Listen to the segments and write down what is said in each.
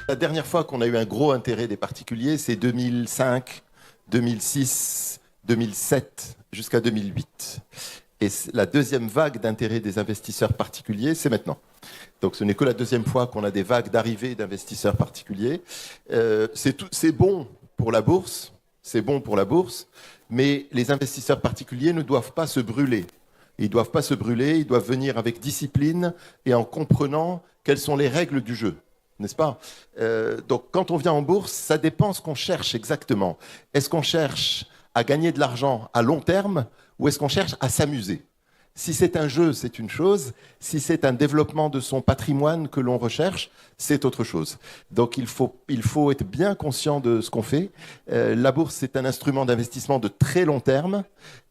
La dernière fois qu'on a eu un gros intérêt des particuliers, c'est 2005, 2006, 2007, jusqu'à 2008. Et la deuxième vague d'intérêt des investisseurs particuliers, c'est maintenant. Donc ce n'est que la deuxième fois qu'on a des vagues d'arrivée d'investisseurs particuliers. C'est bon pour la bourse, c'est bon pour la bourse, mais les investisseurs particuliers ne doivent pas se brûler. Ils ne doivent pas se brûler, ils doivent venir avec discipline et en comprenant quelles sont les règles du jeu. N'est-ce pas? Donc quand on vient en bourse, ça dépend ce qu'on cherche exactement. Est-ce qu'on cherche à gagner de l'argent à long terme ou est-ce qu'on cherche à s'amuser? Si c'est un jeu, c'est une chose. Si c'est un développement de son patrimoine que l'on recherche, c'est autre chose. Donc il faut être bien conscient de ce qu'on fait. La bourse, c'est un instrument d'investissement de très long terme.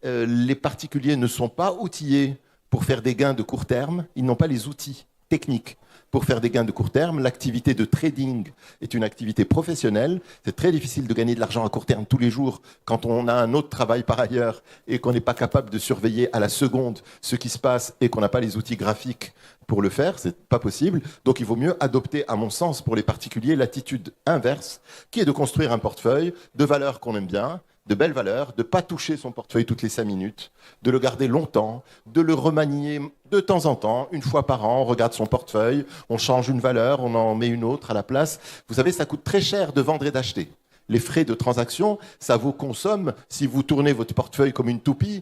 Les particuliers ne sont pas outillés pour faire des gains de court terme. Ils n'ont pas les outils techniques pour faire des gains de court terme. L'activité de trading est une activité professionnelle. C'est très difficile de gagner de l'argent à court terme tous les jours quand on a un autre travail par ailleurs et qu'on n'est pas capable de surveiller à la seconde ce qui se passe et qu'on n'a pas les outils graphiques pour le faire. C'est pas possible. Donc il vaut mieux adopter, à mon sens, pour les particuliers, l'attitude inverse, qui est de construire un portefeuille de valeurs qu'on aime bien, de belles valeurs, de ne pas toucher son portefeuille toutes les 5 minutes, de le garder longtemps, de le remanier de temps en temps, une fois par an, on regarde son portefeuille, on change une valeur, on en met une autre à la place. Vous savez, ça coûte très cher de vendre et d'acheter. Les frais de transaction, ça vous consomme, si vous tournez votre portefeuille comme une toupie,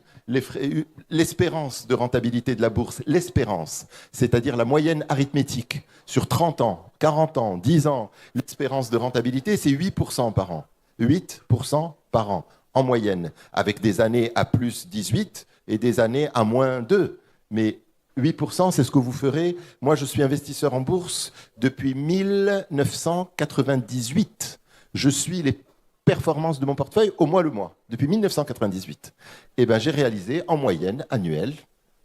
l'espérance de rentabilité de la bourse, l'espérance, c'est-à-dire la moyenne arithmétique sur 30 ans, 40 ans, 10 ans, l'espérance de rentabilité, c'est 8% par an. 8% par an, en moyenne, avec des années à plus 18 et des années à moins 2. Mais 8%, c'est ce que vous ferez. Moi, je suis investisseur en bourse depuis 1998. Je suis les performances de mon portefeuille au mois le mois, depuis 1998. Et ben, j'ai réalisé en moyenne annuelle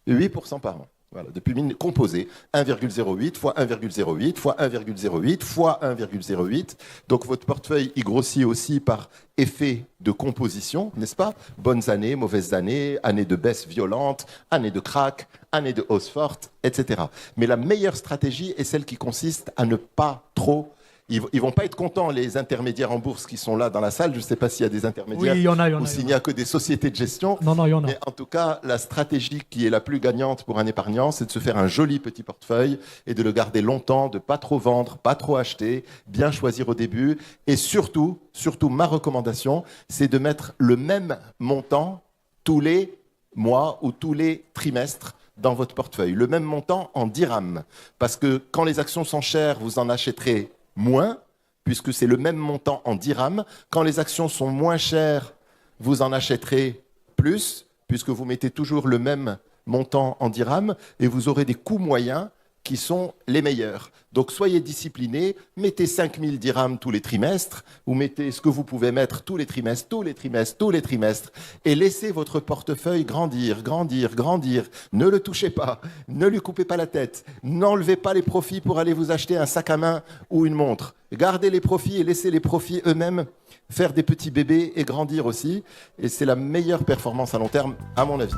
8% par an. Voilà, depuis composé 1,08 fois 1,08 fois 1,08 fois 1,08. Donc votre portefeuille, il grossit aussi par effet de composition, n'est-ce pas? Bonnes années, mauvaises années, années de baisse violente, années de crack, années de hausse forte, etc. Mais la meilleure stratégie est celle qui consiste à ne pas trop. Ils ne vont pas être contents, les intermédiaires en bourse qui sont là dans la salle. Je ne sais pas s'il y a des intermédiaires ou s'il n'y a que des sociétés de gestion. Non, il y en a. Mais en tout cas, la stratégie qui est la plus gagnante pour un épargnant, c'est de se faire un joli petit portefeuille et de le garder longtemps, de ne pas trop vendre, pas trop acheter, bien choisir au début. Et surtout, ma recommandation, c'est de mettre le même montant tous les mois ou tous les trimestres dans votre portefeuille. Le même montant en dirhams. Parce que quand les actions sont chères, vous en achèterez moins, puisque c'est le même montant en dirhams. Quand les actions sont moins chères, vous en achèterez plus, puisque vous mettez toujours le même montant en dirhams, et vous aurez des coûts moyens qui sont les meilleurs. Donc soyez disciplinés, mettez 5000 dirhams tous les trimestres, ou mettez ce que vous pouvez mettre tous les trimestres, et laissez votre portefeuille grandir. Ne le touchez pas, ne lui coupez pas la tête, n'enlevez pas les profits pour aller vous acheter un sac à main ou une montre. Gardez les profits et laissez les profits eux-mêmes faire des petits bébés et grandir aussi. Et c'est la meilleure performance à long terme, à mon avis.